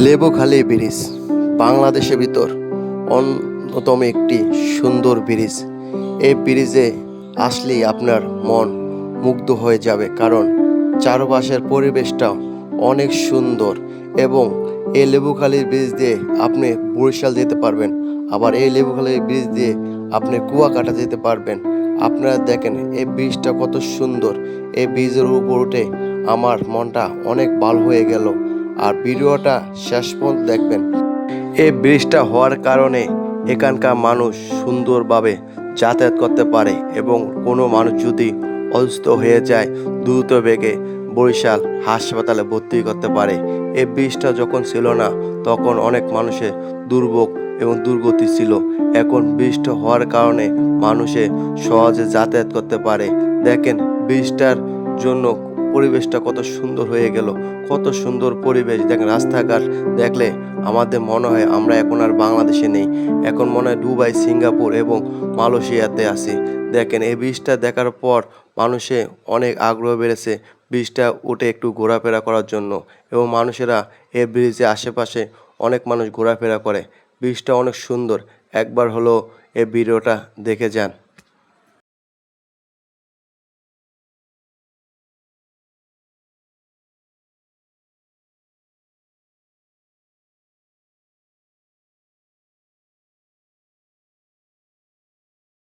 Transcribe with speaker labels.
Speaker 1: Lebukhali bridge বাংলাদেশের ভিতর অন্যতম একটি সুন্দর ব্রিজ। এই ব্রিজে আসলেই আপনার মন মুগ্ধ হয়ে যাবে, কারণ চারপাশের পরিবেশটা অনেক সুন্দর। এবং এই লেবুখালী ব্রিজ দিয়ে আপনি বরিশাল যেতে পারবেন, আবার এই লেবুখালী ব্রিজ দিয়ে আপনি কুয়াকাটা যেতে পারবেন। আপনারা দেখেন এই ব্রিজটা কত সুন্দর। এই ব্রিজের উপর উঠে আমার মনটা অনেক ভালো হয়ে গেল। আর ভিডিওটা শেষ পর্যন্ত দেখবেন। এই ব্রিজটা হওয়ার কারণে এখানকার মানুষ সুন্দরভাবে যাতায়াত করতে পারে, এবং কোনো মানুষ যদি অসুস্থ হয়ে যায় দ্রুত বেগে বরিশাল হাসপাতালে ভর্তি করতে পারে। এই ব্রিজটা যখন ছিল না তখন অনেক মানুষের দুর্ভোগ এবং দুর্গতি ছিল। এখন ব্রিজটা হওয়ার কারণে মানুষে সহজে যাতায়াত করতে পারে। দেখেন ব্রিজটার জন্য পরিবেশটা কত সুন্দর হয়ে গেল। কত সুন্দর পরিবেশ দেখেন। রাস্তাঘাট দেখলে আমাদের মনে হয় আমরা এখন আর বাংলাদেশে নেই, এখন মনে হয় দুবাই, সিঙ্গাপুর এবং মালয়েশিয়াতে আছি। দেখেন এই ব্রিজটা দেখার পর মানুষে অনেক আগ্রহ বেড়েছে ব্রিজটা উঠে একটু ঘোরাফেরা করার জন্য, এবং মানুষেরা এই ব্রিজে আশেপাশে অনেক মানুষ ঘোরাফেরা করে। ব্রিজটা অনেক সুন্দর, একবার হলো এই ভিডিওটা দেখে যান।